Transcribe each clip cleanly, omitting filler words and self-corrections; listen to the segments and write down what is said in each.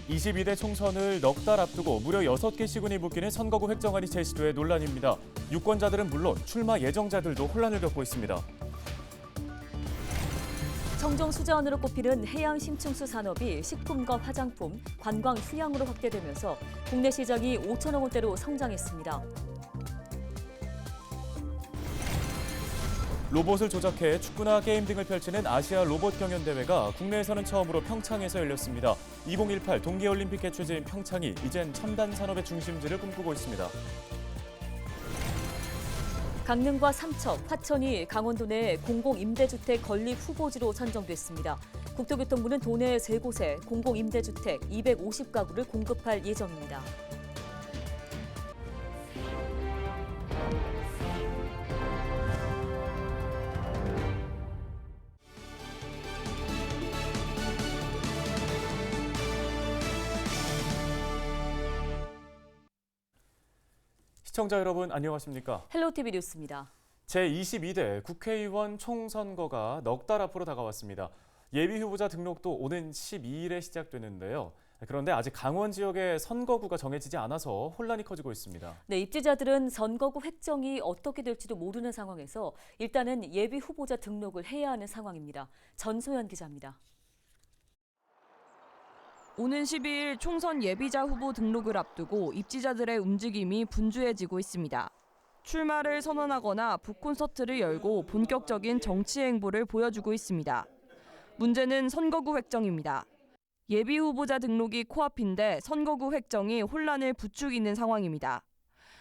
22대 총선을 넉 달 앞두고 무려 6개 시군이 묶이는 선거구 획정안이 제시돼 논란입니다. 유권자들은 물론 출마 예정자들도 혼란을 겪고 있습니다. 청정 수자원으로 꼽히는 해양 심층수 산업이 식품과 화장품, 관광 휴양으로 확대되면서 국내 시장이 5천억 원대로 성장했습니다. 로봇을 조작해 축구나 게임 등을 펼치는 아시아 로봇 경연 대회가 국내에서는 처음으로 평창에서 열렸습니다. 2018 동계올림픽 개최지인 평창이 이젠 첨단 산업의 중심지를 꿈꾸고 있습니다. 강릉과 삼척, 화천이 강원도 내 공공임대주택 건립 후보지로 선정됐습니다. 국토교통부는 도내 3곳에 공공임대주택 250가구를 공급할 예정입니다. 시청자 여러분 안녕하십니까? 헬로티비 뉴스입니다. 제22대 국회의원 총선거가 넉 달 앞으로 다가왔습니다. 예비후보자 등록도 오는 12일에 시작되는데요. 그런데 아직 강원 지역의 선거구가 정해지지 않아서 혼란이 커지고 있습니다. 네, 입지자들은 선거구 획정이 어떻게 될지도 모르는 상황에서 일단은 예비후보자 등록을 해야 하는 상황입니다. 전소연 기자입니다. 오는 12일 총선 예비자 후보 등록을 앞두고 입지자들의 움직임이 분주해지고 있습니다. 출마를 선언하거나 북콘서트를 열고 본격적인 정치 행보를 보여주고 있습니다. 문제는 선거구 획정입니다. 예비 후보자 등록이 코앞인데 선거구 획정이 혼란을 부추기는 상황입니다.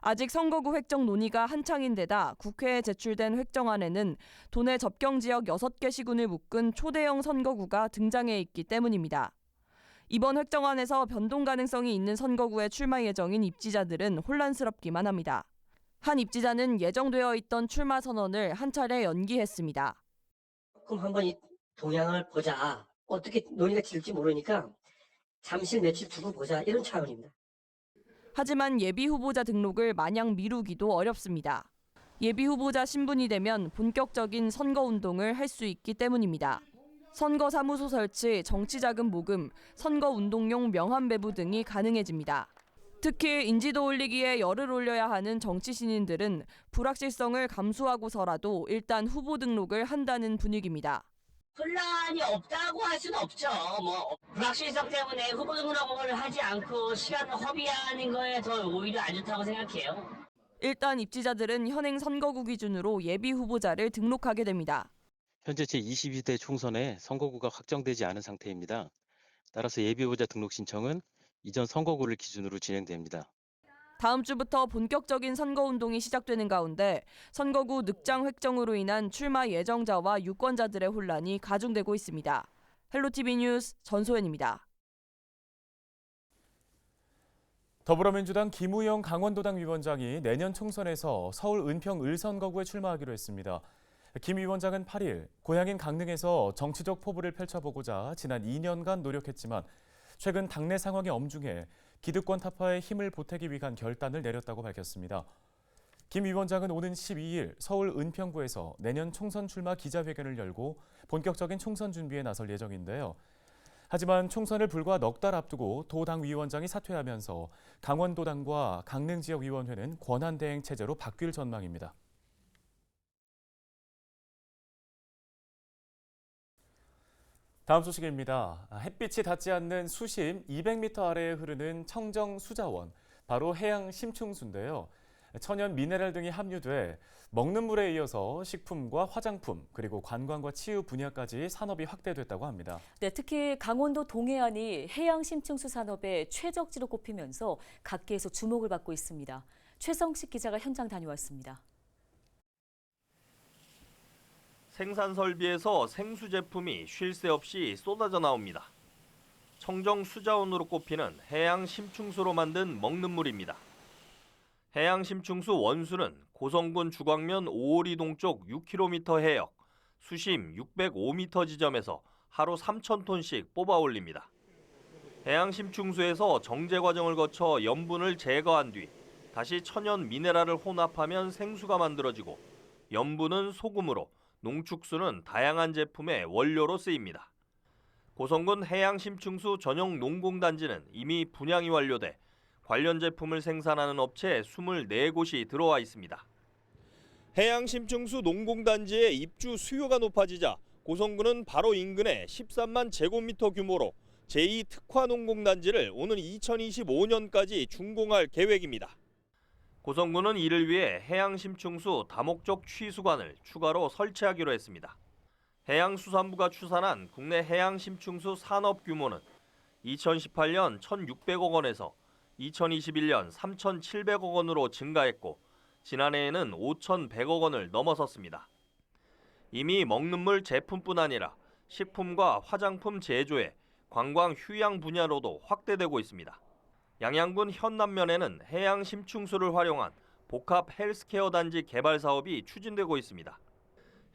아직 선거구 획정 논의가 한창인 데다 국회에 제출된 획정안에는 도내 접경 지역 6개 시군을 묶은 초대형 선거구가 등장해 있기 때문입니다. 이번 획정안에서 변동 가능성이 있는 선거구에 출마 예정인 입지자들은 혼란스럽기만 합니다. 한 입지자는 예정되어 있던 출마 선언을 한 차례 연기했습니다. 조금 한번 이 동향을 보자. 어떻게 논의가 될지 모르니까 잠시 며칠 두고 보자. 이런 차원입니다. 하지만 예비 후보자 등록을 마냥 미루기도 어렵습니다. 예비 후보자 신분이 되면 본격적인 선거 운동을 할 수 있기 때문입니다. 선거사무소 설치, 정치자금 모금, 선거운동용 명함 배부 등이 가능해집니다. 특히 인지도 올리기에 열을 올려야 하는 정치 신인들은 불확실성을 감수하고서라도 일단 후보 등록을 한다는 분위기입니다. 혼란이 없다고 할 수는 없죠. 불확실성 때문에 후보 등록을 하지 않고 시간을 허비하는 거에 더 오히려 안 좋다고 생각해요. 일단 입지자들은 현행 선거구 기준으로 예비 후보자를 등록하게 됩니다. 현재 제22대 총선에 선거구가 확정되지 않은 상태입니다. 따라서 예비후보자 등록 신청은 이전 선거구를 기준으로 진행됩니다. 다음 주부터 본격적인 선거운동이 시작되는 가운데 선거구 늑장 획정으로 인한 출마 예정자와 유권자들의 혼란이 가중되고 있습니다. 헬로티비 뉴스 전소연입니다. 더불어민주당 김우영 강원도당 위원장이 내년 총선에서 서울 은평 을선거구에 출마하기로 했습니다. 김 위원장은 8일 고향인 강릉에서 정치적 포부를 펼쳐보고자 지난 2년간 노력했지만 최근 당내 상황이 엄중해 기득권 타파에 힘을 보태기 위한 결단을 내렸다고 밝혔습니다. 김 위원장은 오는 12일 서울 은평구에서 내년 총선 출마 기자회견을 열고 본격적인 총선 준비에 나설 예정인데요. 하지만 총선을 불과 넉 달 앞두고 도당 위원장이 사퇴하면서 강원도당과 강릉지역위원회는 권한대행 체제로 바뀔 전망입니다. 다음 소식입니다. 햇빛이 닿지 않는 수심 200m 아래에 흐르는 청정 수자원, 바로 해양 심층수인데요. 천연 미네랄 등이 함유돼 먹는 물에 이어서 식품과 화장품, 그리고 관광과 치유 분야까지 산업이 확대됐다고 합니다. 네, 특히 강원도 동해안이 해양 심층수 산업의 최적지로 꼽히면서 각계에서 주목을 받고 있습니다. 최성식 기자가 현장 다녀왔습니다. 생산 설비에서 생수 제품이 쉴 새 없이 쏟아져 나옵니다. 청정 수자원으로 꼽히는 해양 심층수로 만든 먹는 물입니다. 해양 심층수 원수는 고성군 주광면 5월 동쪽 6km 해역, 수심 605m 지점에서 하루 3,000톤씩 뽑아 올립니다. 해양 심층수에서 정제 과정을 거쳐 염분을 제거한 뒤 다시 천연 미네랄을 혼합하면 생수가 만들어지고 염분은 소금으로 농축수는 다양한 제품의 원료로 쓰입니다. 고성군 해양심충수 전용 농공단지는 이미 분양이 완료돼 관련 제품을 생산하는 업체 24곳이 들어와 있습니다. 해양심충수 농공단지의 입주 수요가 높아지자 고성군은 바로 인근에 13만 제곱미터 규모로 제2특화농공단지를 오는 2025년까지 준공할 계획입니다. 고성군은 이를 위해 해양심충수 다목적 취수관을 추가로 설치하기로 했습니다. 해양수산부가 추산한 국내 해양심충수 산업 규모는 2018년 1,600억 원에서 2021년 3,700억 원으로 증가했고 지난해에는 5,100억 원을 넘어섰습니다. 이미 먹는 물 제품뿐 아니라 식품과 화장품 제조에 관광 휴양 분야로도 확대되고 있습니다. 양양군 현남면에는 해양 심충수를 활용한 복합 헬스케어 단지 개발 사업이 추진되고 있습니다.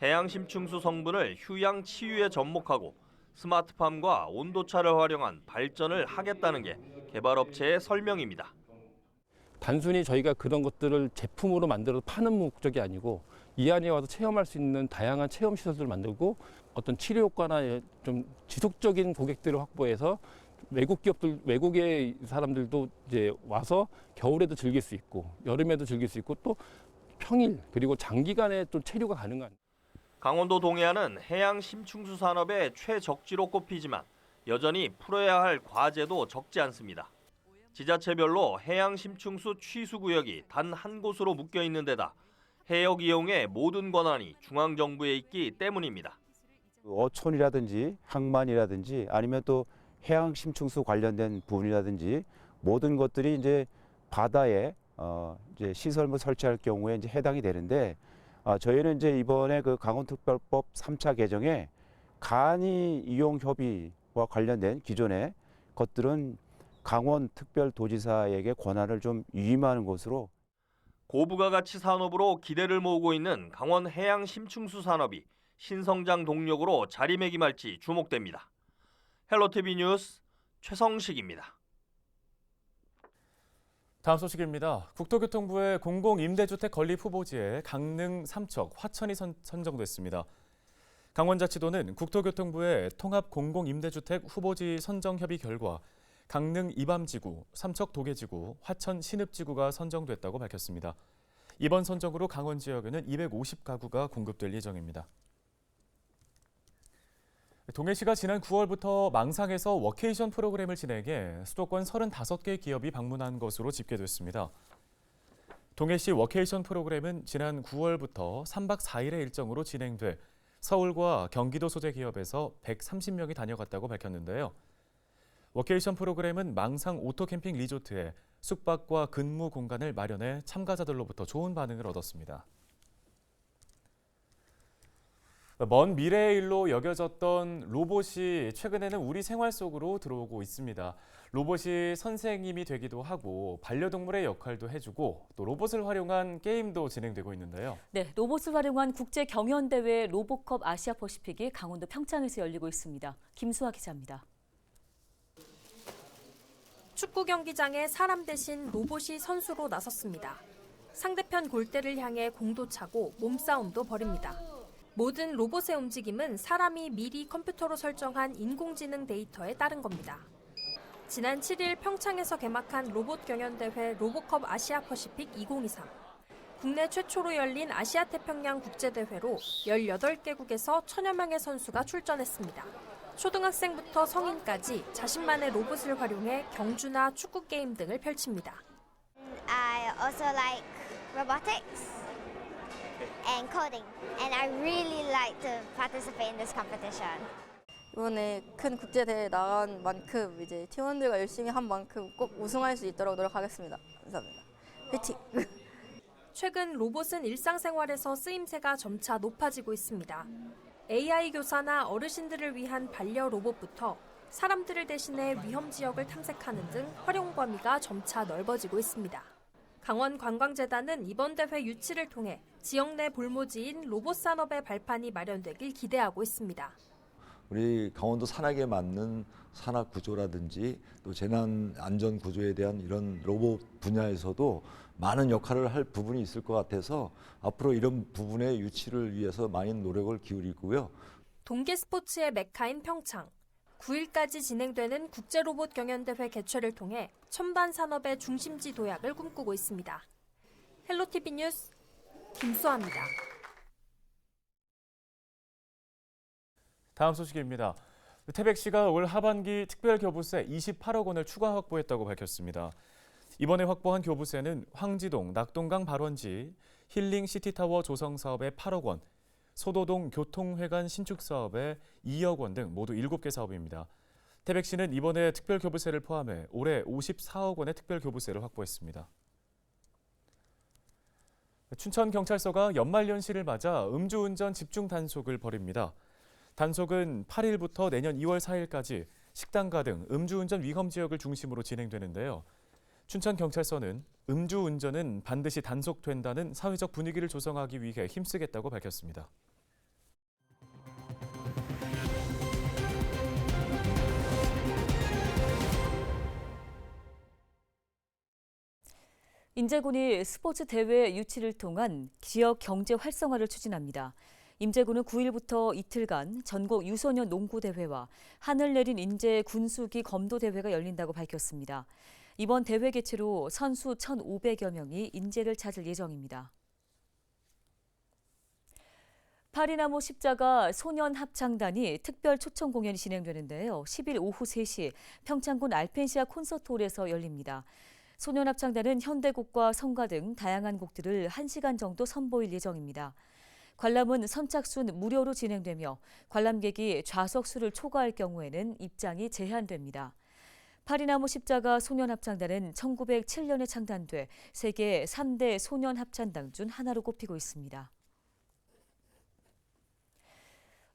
해양 심충수 성분을 휴양 치유에 접목하고 스마트팜과 온도차를 활용한 발전을 하겠다는 게 개발업체의 설명입니다. 단순히 저희가 그런 것들을 제품으로 만들어서 파는 목적이 아니고 이 안에 와서 체험할 수 있는 다양한 체험 시설들을 만들고 어떤 치료 효과나 좀 지속적인 고객들을 확보해서 외국의 사람들도 이제 와서 겨울에도 즐길 수 있고 여름에도 즐길 수 있고 또 평일 그리고 장기간에 또 체류가 가능한. 강원도 동해안은 해양 심충수 산업의 최적지로 꼽히지만 여전히 풀어야 할 과제도 적지 않습니다. 지자체별로 해양 심충수 취수 구역이 단 한 곳으로 묶여 있는 데다 해역 이용의 모든 권한이 중앙정부에 있기 때문입니다. 어촌이라든지 항만이라든지 아니면 또 해양 심충수 관련된 부분이라든지 모든 것들이 이제 바다에 이제 시설물 설치할 경우에 이제 해당이 되는데 저희는 이제 이번에 그 강원특별법 3차 개정에 간이 이용 협의와 관련된 기존의 것들은 강원특별도지사에게 권한을 좀 위임하는 것으로. 고부가 가치 산업으로 기대를 모으고 있는 강원 해양 심충수 산업이 신성장 동력으로 자리매김할지 주목됩니다. 헬로티비 뉴스 최성식입니다. 다음 소식입니다. 국토교통부의 공공임대주택 건립 후보지에 강릉, 삼척, 화천이 선정됐습니다. 강원자치도는 국토교통부의 통합 공공임대주택 후보지 선정 협의 결과 강릉 이밤지구, 삼척 도계지구, 화천 신읍지구가 선정됐다고 밝혔습니다. 이번 선정으로 강원 지역에는 250가구가 공급될 예정입니다. 동해시가 지난 9월부터 망상에서 워케이션 프로그램을 진행해 수도권 35개 기업이 방문한 것으로 집계됐습니다. 동해시 워케이션 프로그램은 지난 9월부터 3박 4일의 일정으로 진행돼 서울과 경기도 소재 기업에서 130명이 다녀갔다고 밝혔는데요. 워케이션 프로그램은 망상 오토캠핑 리조트에 숙박과 근무 공간을 마련해 참가자들로부터 좋은 반응을 얻었습니다. 먼 미래의 일로 여겨졌던 로봇이 최근에는 우리 생활 속으로 들어오고 있습니다. 로봇이 선생님이 되기도 하고 반려동물의 역할도 해주고 또 로봇을 활용한 게임도 진행되고 있는데요. 네, 로봇을 활용한 국제 경연 대회 로봇컵 아시아 퍼시픽이 강원도 평창에서 열리고 있습니다. 김수아 기자입니다. 축구 경기장에 사람 대신 로봇이 선수로 나섰습니다. 상대편 골대를 향해 공도 차고 몸싸움도 벌입니다. 모든 로봇의 움직임은 사람이 미리 컴퓨터로 설정한 인공지능 데이터에 따른 겁니다. 지난 7일 평창에서 개막한 로봇 경연대회 로봇컵 아시아 퍼시픽 2023. 국내 최초로 열린 아시아 태평양 국제대회로 18개국에서 1000여 명의 선수가 출전했습니다. 초등학생부터 성인까지 자신만의 로봇을 활용해 경주나 축구 게임 등을 펼칩니다. I also like robotics and coding, and I really like to participate in this competition. 이번에 큰 국제 대회에 나간 만큼 이제 팀원들과 열심히 한 만큼 꼭 우승할 수 있도록 노력하겠습니다. 감사합니다. 화이팅! 최근 로봇은 일상생활에서 쓰임새가 점차 높아지고 있습니다. AI 교사나 어르신들을 위한 반려 로봇부터 사람들을 대신해 위험 지역을 탐색하는 등 활용 범위가 점차 넓어지고 있습니다. 강원관광재단은 이번 대회 유치를 통해 지역 내 볼모지인 로봇 산업의 발판이 마련되길 기대하고 있습니다. 우리 강원도 산악에 맞는 산악 구조라든지 또 재난 안전 구조에 대한 이런 로봇 분야에서도 많은 역할을 할 부분이 있을 것 같아서 앞으로 이런 부분의 유치를 위해서 많은 노력을 기울이고요. 동계 스포츠의 메카인 평창. 9일까지 진행되는 국제로봇 경연대회 개최를 통해 첨단 산업의 중심지 도약을 꿈꾸고 있습니다. 헬로티비 뉴스 김수아입니다. 다음 소식입니다. 태백시가 올 하반기 특별교부세 28억 원을 추가 확보했다고 밝혔습니다. 이번에 확보한 교부세는 황지동 낙동강 발원지 힐링 시티타워 조성 사업에 8억 원, 소도동 교통회관 신축 사업에 2억 원 등 모두 7개 사업입니다. 태백시는 이번에 특별교부세를 포함해 올해 54억 원의 특별교부세를 확보했습니다. 춘천경찰서가 연말연시를 맞아 음주운전 집중 단속을 벌입니다. 단속은 8일부터 내년 2월 4일까지 식당가 등 음주운전 위험 지역을 중심으로 진행되는데요. 춘천경찰서는 음주운전은 반드시 단속된다는 사회적 분위기를 조성하기 위해 힘쓰겠다고 밝혔습니다. 인제군이 스포츠 대회 유치를 통한 지역 경제 활성화를 추진합니다. 임제군은 9일부터 이틀간 전국 유소년 농구대회와 하늘 내린 인제 군수기 검도대회가 열린다고 밝혔습니다. 이번 대회 개최로 선수 1,500여 명이 인제를 찾을 예정입니다. 파리나무 십자가 소년합창단이 특별 초청 공연이 진행되는데요. 10일 오후 3시 평창군 알펜시아 콘서트홀에서 열립니다. 소년합창단은 현대곡과 성가 등 다양한 곡들을 1시간 정도 선보일 예정입니다. 관람은 선착순 무료로 진행되며 관람객이 좌석수를 초과할 경우에는 입장이 제한됩니다. 파리나무 십자가 소년합창단은 1907년에 창단돼 세계 3대 소년합창단 중 하나로 꼽히고 있습니다.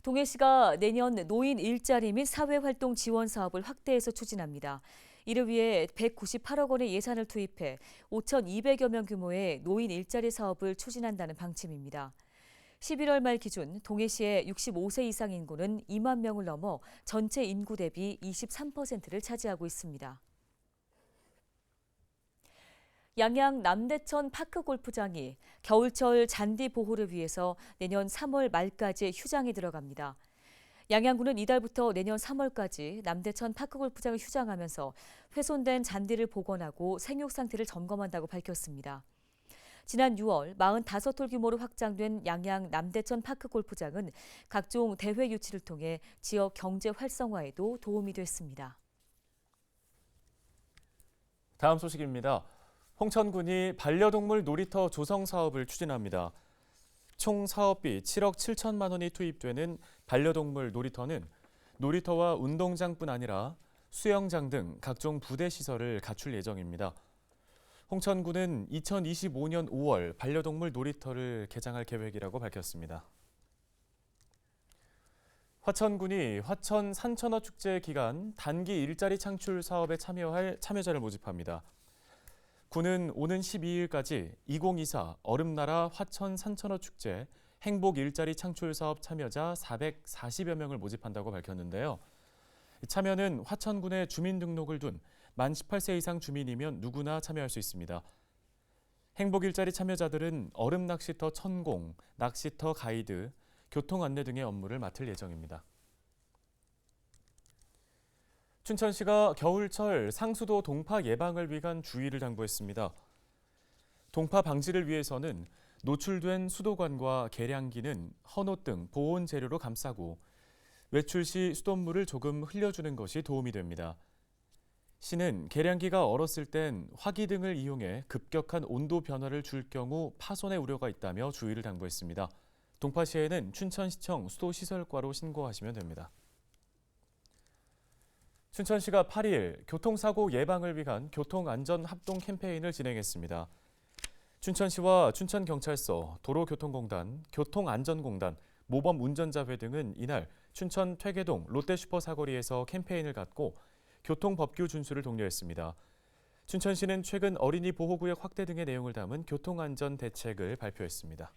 동해시가 내년 노인 일자리 및 사회활동 지원 사업을 확대해서 추진합니다. 이를 위해 198억 원의 예산을 투입해 5,200여 명 규모의 노인 일자리 사업을 추진한다는 방침입니다. 11월 말 기준 동해시의 65세 이상 인구는 2만 명을 넘어 전체 인구 대비 23%를 차지하고 있습니다. 양양 남대천 파크골프장이 겨울철 잔디 보호를 위해서 내년 3월 말까지 휴장에 들어갑니다. 양양군은 이달부터 내년 3월까지 남대천 파크골프장을 휴장하면서 훼손된 잔디를 복원하고 생육 상태를 점검한다고 밝혔습니다. 지난 6월 45홀 규모로 확장된 양양 남대천 파크골프장은 각종 대회 유치를 통해 지역 경제 활성화에도 도움이 됐습니다. 다음 소식입니다. 홍천군이 반려동물 놀이터 조성 사업을 추진합니다. 총 사업비 7억 7천만 원이 투입되는 반려동물 놀이터는 놀이터와 운동장뿐 아니라 수영장 등 각종 부대 시설을 갖출 예정입니다. 홍천군은 2025년 5월 반려동물 놀이터를 개장할 계획이라고 밝혔습니다. 화천군이 화천 산천어 축제 기간 단기 일자리 창출 사업에 참여할 참여자를 모집합니다. 군은 오는 12일까지 2024 얼음나라 화천 산천어 축제 행복 일자리 창출 사업 참여자 440여 명을 모집한다고 밝혔는데요. 참여는 화천군에 주민등록을 둔 만 18세 이상 주민이면 누구나 참여할 수 있습니다. 행복 일자리 참여자들은 얼음 낚시터 천공, 낚시터 가이드, 교통 안내 등의 업무를 맡을 예정입니다. 춘천시가 겨울철 상수도 동파 예방을 위한 주의를 당부했습니다. 동파 방지를 위해서는 노출된 수도관과 계량기는 헌옷 등 보온 재료로 감싸고 외출 시 수돗물을 조금 흘려주는 것이 도움이 됩니다. 시는 계량기가 얼었을 땐 화기 등을 이용해 급격한 온도 변화를 줄 경우 파손의 우려가 있다며 주의를 당부했습니다. 동파시에는 춘천시청 수도시설과로 신고하시면 됩니다. 춘천시가 8일 교통사고 예방을 위한 교통안전합동 캠페인을 진행했습니다. 춘천시와 춘천경찰서, 도로교통공단, 교통안전공단, 모범운전자회 등은 이날 춘천 퇴계동 롯데슈퍼 사거리에서 캠페인을 갖고 교통법규 준수를 독려했습니다. 춘천시는 최근 어린이 보호구역 확대 등의 내용을 담은 교통안전 대책을 발표했습니다.